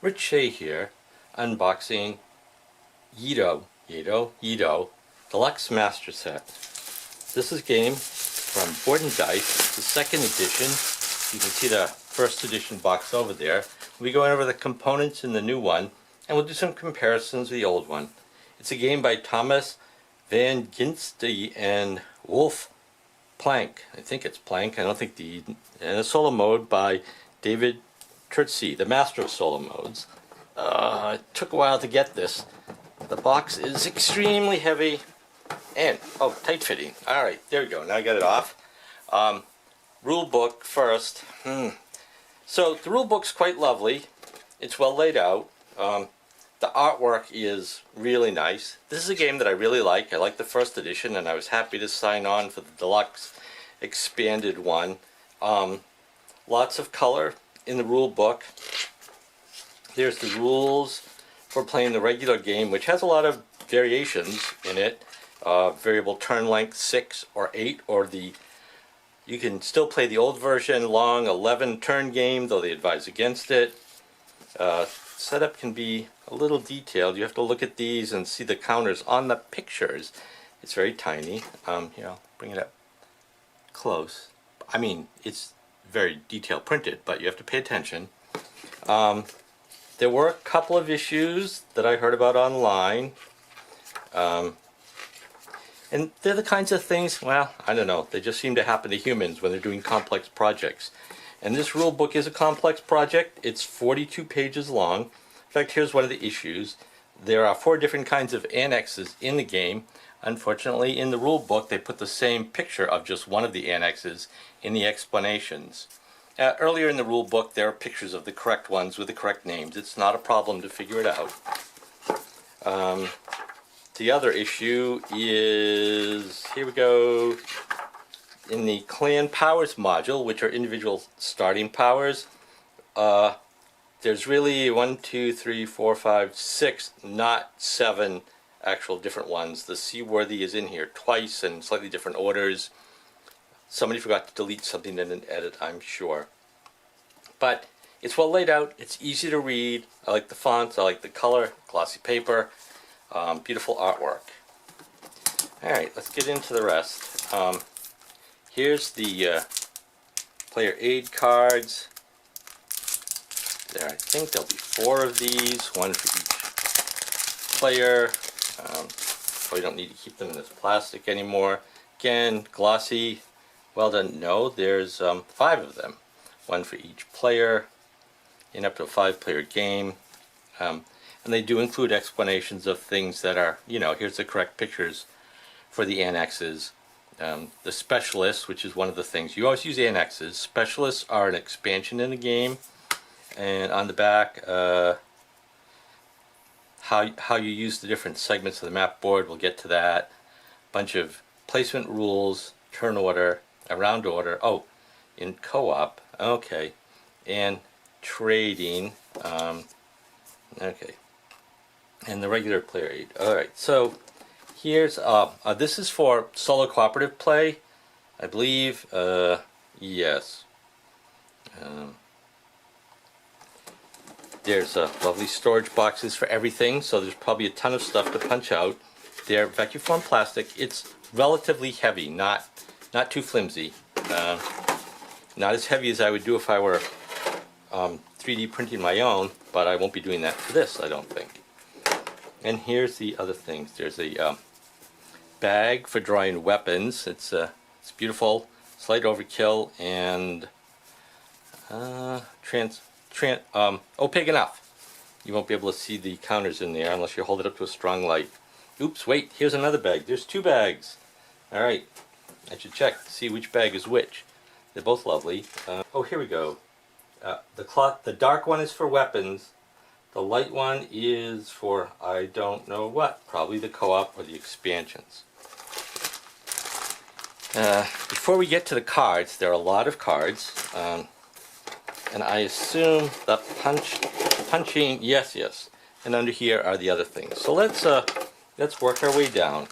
Rich Shea here, unboxing Yedo Deluxe Master Set. This is a game from Board&Dice. It's the second edition. You can see the first edition box over there. We'll be going over the components in the new one, and we'll do some comparisons with the old one. It's a game by Thomas Van Ginste and Wolf Plancke. I think it's Plancke. I don't think and a solo mode by David Turtsey, the master of solo modes. It took a while to get this. The box is extremely heavy and, tight fitting. Alright, there we go. Now I got it off. Rulebook first. So the rulebook's quite lovely. It's well laid out. The artwork is really nice. This is a game that I really like. I like the first edition, and I was happy to sign on for the deluxe expanded one. Lots of color in the rule book. There's the rules for playing the regular game, which has a lot of variations in it. Variable turn length 6 or 8, or you can still play the old version, long 11 turn game, though they advise against it. Setup can be a little detailed. You have to look at these and see the counters on the pictures. It's very tiny. Here, I'll bring it up close. I mean, it's very detail printed, but you have to pay attention. There were a couple of issues that I heard about online. And they're the kinds of things, well, I don't know, they just seem to happen to humans when they're doing complex projects. And this rule book is a complex project. It's 42 pages long. In fact, here's one of the issues. There are 4 different kinds of annexes in the game. Unfortunately, in the rule book, they put the same picture of just one of the annexes in the explanations. Earlier in the rule book, there are pictures of the correct ones with the correct names. It's not a problem to figure it out. The other issue is, here we go, in the clan powers module, which are individual starting powers, there's really 1, 2, 3, 4, 5, 6, not 7 actual different ones. The Seaworthy is in here twice in slightly different orders. Somebody forgot to delete something in an edit, I'm sure. But it's well laid out, it's easy to read. I like the fonts, I like the color, glossy paper, beautiful artwork. Alright, let's get into the rest. Here's the player aid cards. There, I think there'll be 4 of these, 1 for each player. Probably don't need to keep them in this plastic anymore. Again, glossy, well done. No, there's 5 of them, 1 for each player, in up to a 5-player game. And they do include explanations of things that are, here's the correct pictures for the annexes. The specialists, which is one of the things, you always use annexes. Specialists are an expansion in the game. And on the back, how you use the different segments of the map board, we'll get to that. Bunch of placement rules, turn order, round order, in co-op, okay, and trading, okay, and the regular player aid. Alright, so here's, this is for solo cooperative play, I believe, yes. There's lovely storage boxes for everything, so there's probably a ton of stuff to punch out. They're vacuum formed plastic. It's relatively heavy, not too flimsy. Not as heavy as I would do if I were 3D printing my own, but I won't be doing that for this, I don't think. And here's the other things. There's a bag for drawing weapons. It's beautiful, slight overkill, and opaque enough. You won't be able to see the counters in there unless you hold it up to a strong light. Oops, wait, here's another bag. There's 2 bags. Alright, I should check to see which bag is which. They're both lovely. Here we go. The dark one is for weapons. The light one is for, I don't know what, probably the co-op or the expansions. Before we get to the cards, there are a lot of cards. And I assume the punching, yes, and under here are the other things. So let's work our way down.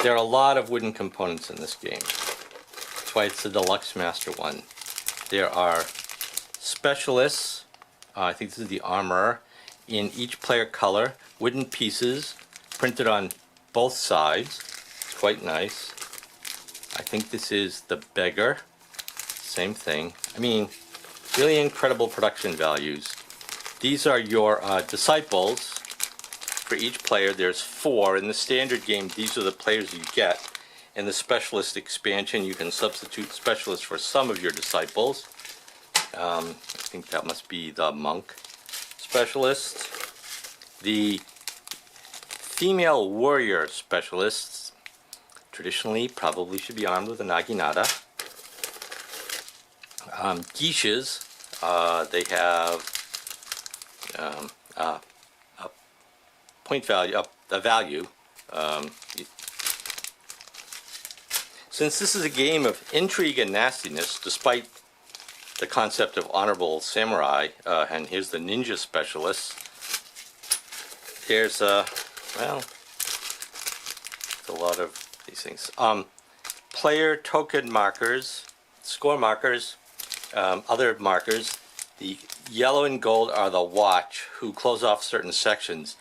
There are a lot of wooden components in this game. That's why it's the Deluxe Master one. There are specialists, I think this is the armor, in each player color, wooden pieces printed on both sides. It's quite nice. I think this is the beggar. Same thing. I mean, really incredible production values. These are your disciples. For each player, there's 4. In the standard game, these are the players you get. In the specialist expansion, you can substitute specialists for some of your disciples. I think that must be the monk specialist. The female warrior specialists traditionally probably should be armed with a naginata. Geishas, they have a point value, a value. Since this is a game of intrigue and nastiness, despite the concept of honorable samurai, and here's the ninja specialist, there's well, a lot of these things. Player token markers, score markers, other markers. The yellow and gold are the watch, who close off certain sections.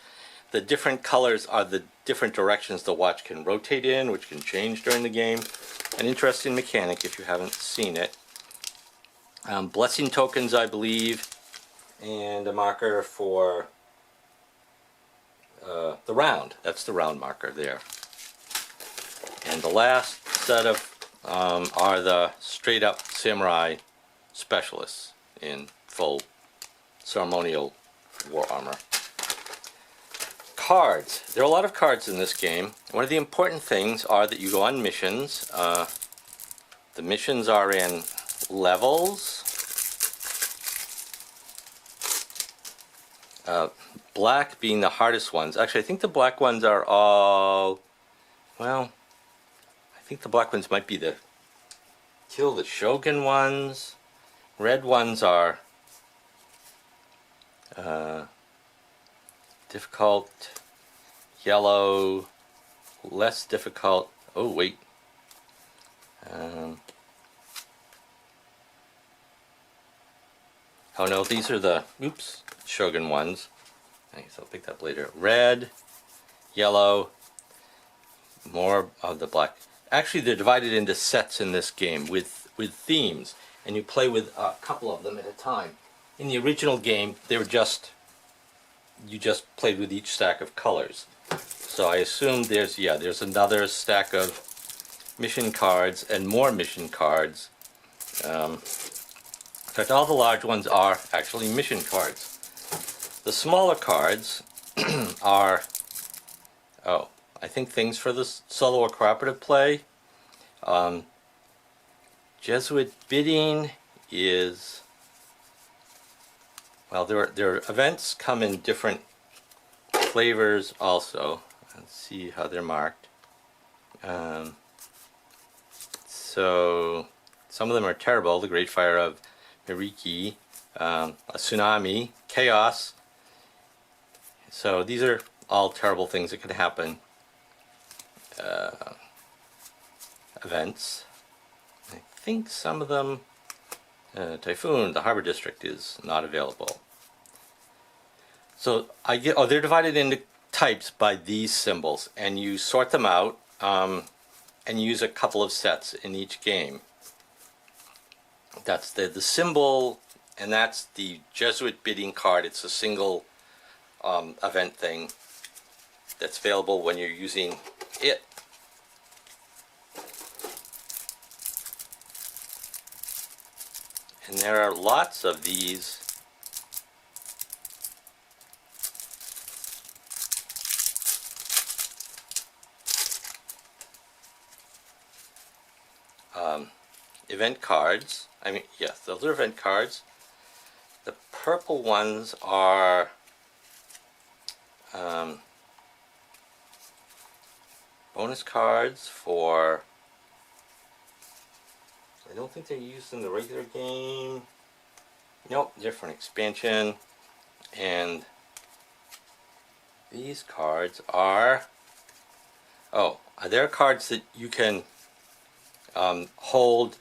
The different colors are the different directions the watch can rotate in, which can change during the game. An interesting mechanic if you haven't seen it. Blessing tokens, I believe, and a marker for the round. That's the round marker there. And the last set of are the straight up samurai specialists in full ceremonial war armor. Cards. There are a lot of cards in this game. One of the important things are that you go on missions. The missions are in levels. Black being the hardest ones. Actually, I think the black ones are all, well, I think the black ones might be the kill the shogun ones. Red ones are difficult. Yellow, less difficult. Oh, wait. Oh no, these are the, oops, shogun ones. I guess I'll pick that up later. Red, yellow, more of the black. Actually, they're divided into sets in this game with themes, and you play with a couple of them at a time. In the original game, they were you just played with each stack of colors. So I assume there's another stack of mission cards and more mission cards. In fact, all the large ones are actually mission cards. The smaller cards are, I think things for the solo or cooperative play. Jesuit bidding is, well, their events come in different flavors also. Let's see how they're marked. So some of them are terrible. The Great Fire of Miriki, a tsunami, chaos. So these are all terrible things that could happen. Events. I think some of them, Typhoon, the Harbor District, is not available. So they're divided into types by these symbols, and you sort them out and use a couple of sets in each game. That's the symbol, and that's the Jesuit bidding card. It's a single event thing that's available when you're using it. And there are lots of these event cards. I mean, yes, those are event cards. The purple ones are bonus cards for, I don't think they're used in the regular game. Nope, different expansion. And these cards are, they're cards that you can hold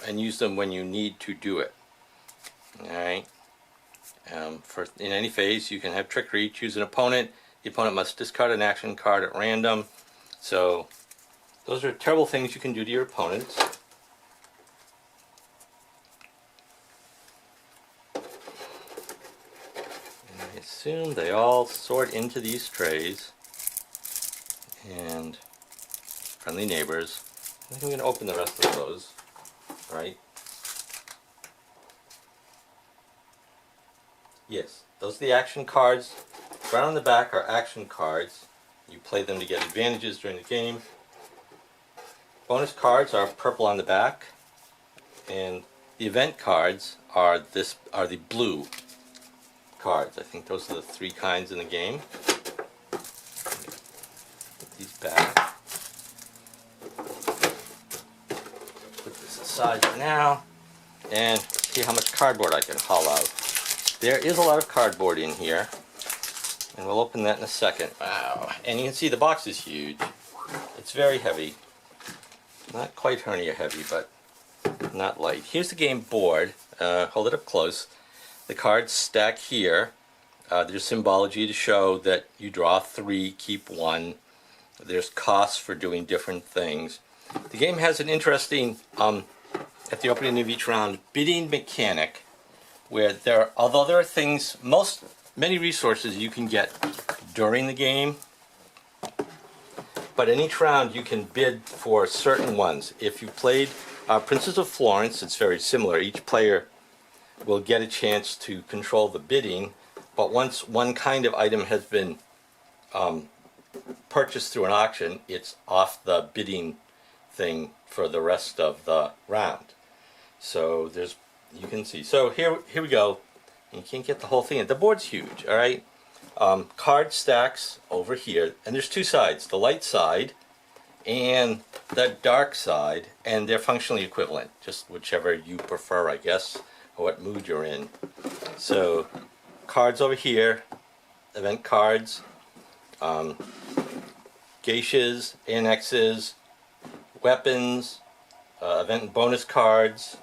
and use them when you need to do it. Alright. In any phase, you can have trickery. Choose an opponent. The opponent must discard an action card at random. So those are terrible things you can do to your opponents. And I assume they all sort into these trays. And friendly neighbors. I think I'm going to open the rest of those. All right. Yes, those are the action cards. Brown on the back are action cards. You play them to get advantages during the game. Bonus cards are purple on the back, and the event cards are the blue cards. I think those are the three kinds in the game. Put these back. Put this aside for now, and see how much cardboard I can haul out. There is a lot of cardboard in here, and we'll open that in a second. Wow, and you can see the box is huge. It's very heavy. Not quite hernia heavy, but not light. Here's the game board. Hold it up close. The cards stack here. There's symbology to show that you draw 3, keep 1. There's costs for doing different things. The game has an interesting, at the opening of each round, bidding mechanic, where although there are things, many resources you can get during the game, but in each round you can bid for certain ones. If you played Princess of Florence, it's very similar. Each player will get a chance to control the bidding, but once one kind of item has been purchased through an auction, it's off the bidding thing for the rest of the round. So you can see. So here we go. You can't get the whole thing in. The board's huge, all right? Card stacks over here, and there's two sides, the light side and the dark side, and they're functionally equivalent, just whichever you prefer, I guess, or what mood you're in. So cards over here, event cards, geishas, annexes, weapons, event and bonus cards.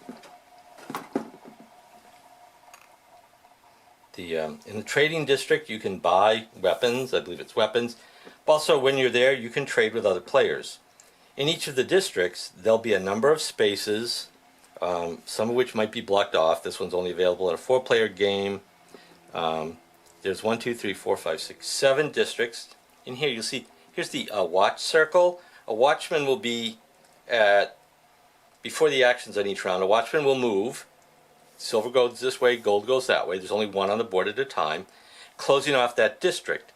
In the trading district, you can buy weapons. I believe it's weapons. Also, when you're there, you can trade with other players. In each of the districts, there'll be a number of spaces, some of which might be blocked off. This one's only available in a 4-player game. There's 1, 2, 3, 4, 5, 6, 7 districts. In here, you'll see, here's the watch circle. A watchman will be before the actions on each round. A watchman will move. Silver goes this way, gold goes that way. There's only one on the board at a time, closing off that district.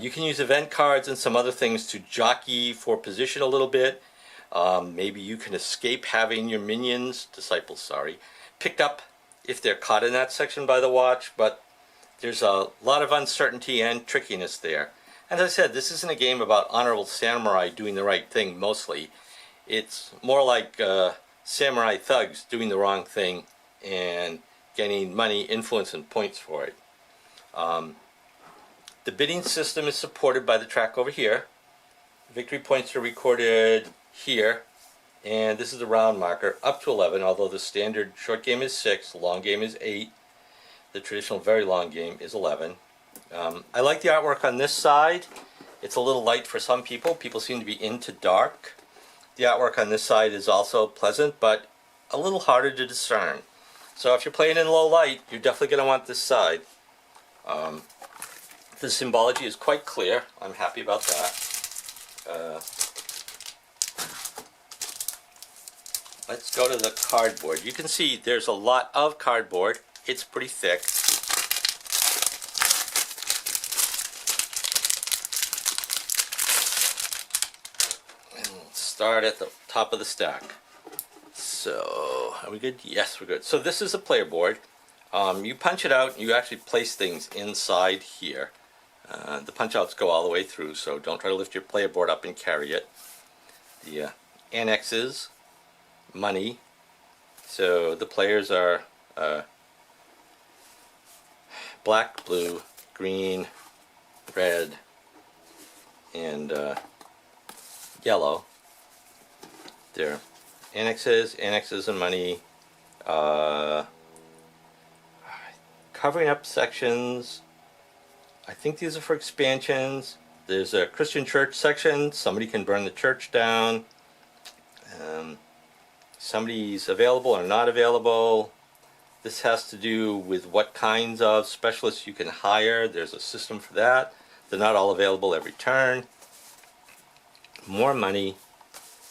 You can use event cards and some other things to jockey for position a little bit. Maybe you can escape having your minions, disciples, picked up if they're caught in that section by the watch, but there's a lot of uncertainty and trickiness there. As I said, this isn't a game about honorable samurai doing the right thing mostly. It's more like samurai thugs doing the wrong thing and getting money, influence, and points for it. The bidding system is supported by the track over here. Victory points are recorded here, and this is the round marker, up to 11, although the standard short game is 6, the long game is 8, the traditional very long game is 11. I like the artwork on this side. It's a little light for some people. People seem to be into dark. The artwork on this side is also pleasant, but a little harder to discern. So if you're playing in low light, you're definitely going to want this side. The symbology is quite clear. I'm happy about that. Let's go to the cardboard. You can see there's a lot of cardboard. It's pretty thick. And we'll start at the top of the stack. So, are we good? Yes, we're good. So this is a player board. You punch it out, and you actually place things inside here. The punch-outs go all the way through, so don't try to lift your player board up and carry it. The annexes, money. So the players are black, blue, green, red, and yellow. They're annexes and money. Card covering up sections. I think these are for expansions. There's a Christian church section. Somebody can burn the church down. Somebody's available or not available. This has to do with what kinds of specialists you can hire. There's a system for that. They're not all available every turn. More money.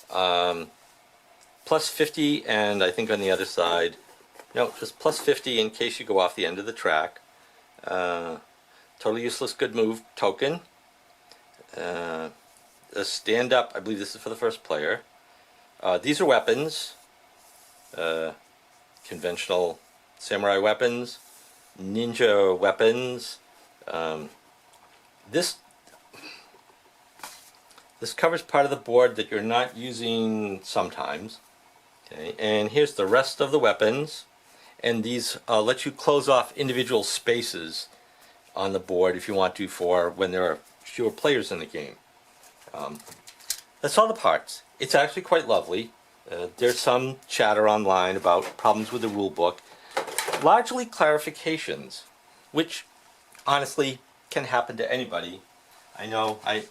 Plus 50, and I think on the other side, no, just plus 50 in case you go off the end of the track. Totally useless good move token. A stand up, I believe this is for the first player. These are weapons. Conventional samurai weapons. Ninja weapons. This covers part of the board that you're not using sometimes. Okay, and here's the rest of the weapons. And these let you close off individual spaces on the board if you want to for when there are fewer players in the game. That's all the parts. It's actually quite lovely. There's some chatter online about problems with the rule book. Largely clarifications, which honestly can happen to anybody. I know I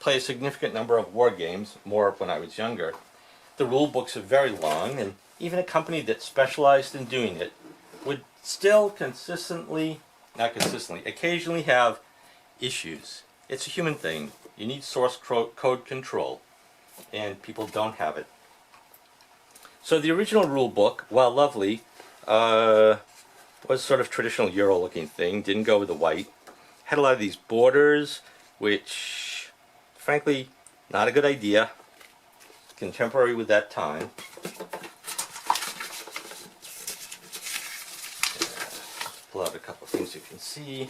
play a significant number of war games, more when I was younger. The rule books are very long, and even a company that specialized in doing it would still occasionally have issues. It's a human thing. You need source code control, and people don't have it. So the original rule book, while lovely, was sort of traditional Euro-looking thing. Didn't go with the white. Had a lot of these borders, which, frankly, not a good idea. Contemporary with that time. Pull out a couple of things you can see.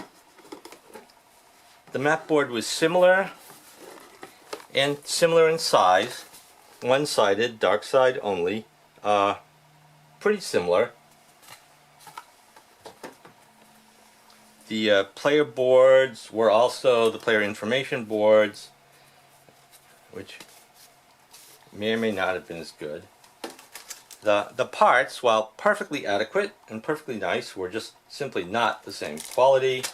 The map board was similar, and similar in size. One-sided, dark side only. Pretty similar. The player boards were also the player information boards, which may or may not have been as good. The parts, while perfectly adequate and perfectly nice, were just simply not the same quality.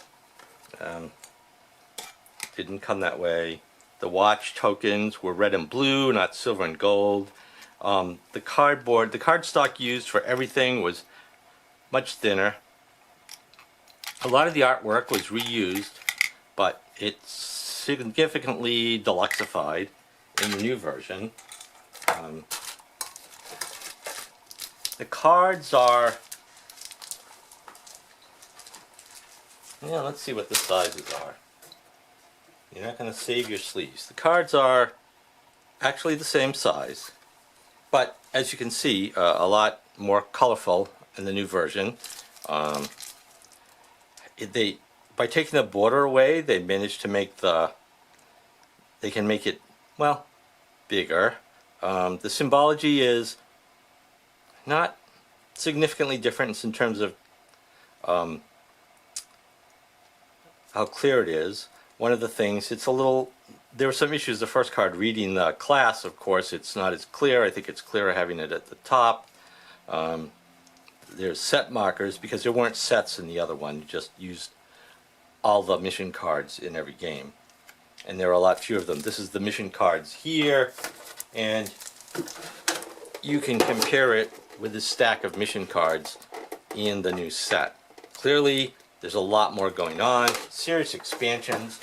Didn't come that way. The watch tokens were red and blue, not silver and gold. The cardstock used for everything was much thinner. A lot of the artwork was reused, but it's significantly deluxified in the new version. The cards are, let's see what the sizes are. You're not going to save your sleeves. The cards are actually the same size, but as you can see, a lot more colorful in the new version. By taking the border away, they managed to make they can make it, well, bigger. The symbology is not significantly different in terms of how clear it is. One of the things, there were some issues. The first card, reading the class, of course, it's not as clear. I think it's clearer having it at the top. There's set markers, because there weren't sets in the other one. You just used all the mission cards in every game. And there are a lot fewer of them. This is the mission cards here, and you can compare it with the stack of mission cards in the new set. Clearly, there's a lot more going on. Serious expansions.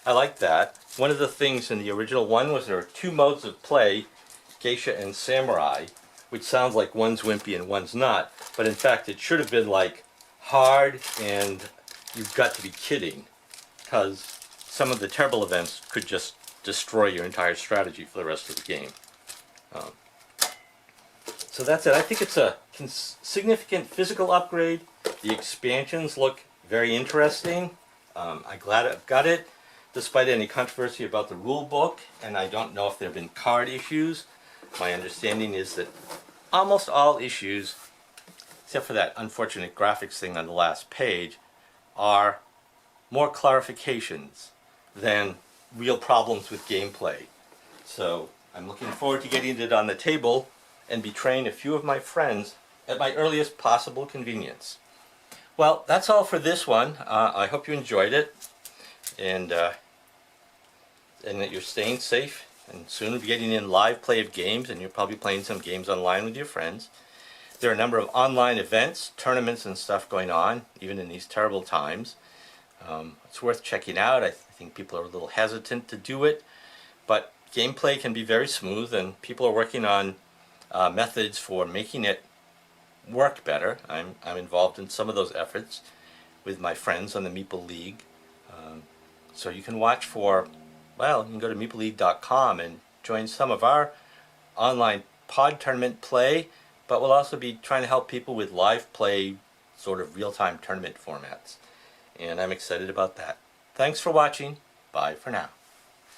I like that. One of the things in the original one was there are two modes of play, geisha and samurai, which sounds like one's wimpy and one's not. But in fact, it should have been like hard and you've got to be kidding, because some of the terrible events could just destroy your entire strategy for the rest of the game. So that's it. I think it's a significant physical upgrade. The expansions look very interesting. I'm glad I've got it, despite any controversy about the rule book, and I don't know if there have been card issues. My understanding is that almost all issues, except for that unfortunate graphics thing on the last page, are more clarifications than real problems with gameplay. So I'm looking forward to getting it on the table and betraying a few of my friends at my earliest possible convenience. Well, that's all for this one. I hope you enjoyed it, and that you're staying safe, and soon we'll be getting in live play of games, and you're probably playing some games online with your friends. There are a number of online events, tournaments and stuff going on, even in these terrible times. It's worth checking out. I think people are a little hesitant to do it, but gameplay can be very smooth, and people are working on methods for making it work better. I'm involved in some of those efforts with my friends on the Meeple League. So you can watch for, well, you can go to meepleleague.com and join some of our online pod tournament play, but we'll also be trying to help people with live play, sort of real-time tournament formats. And I'm excited about that. Thanks for watching. Bye for now.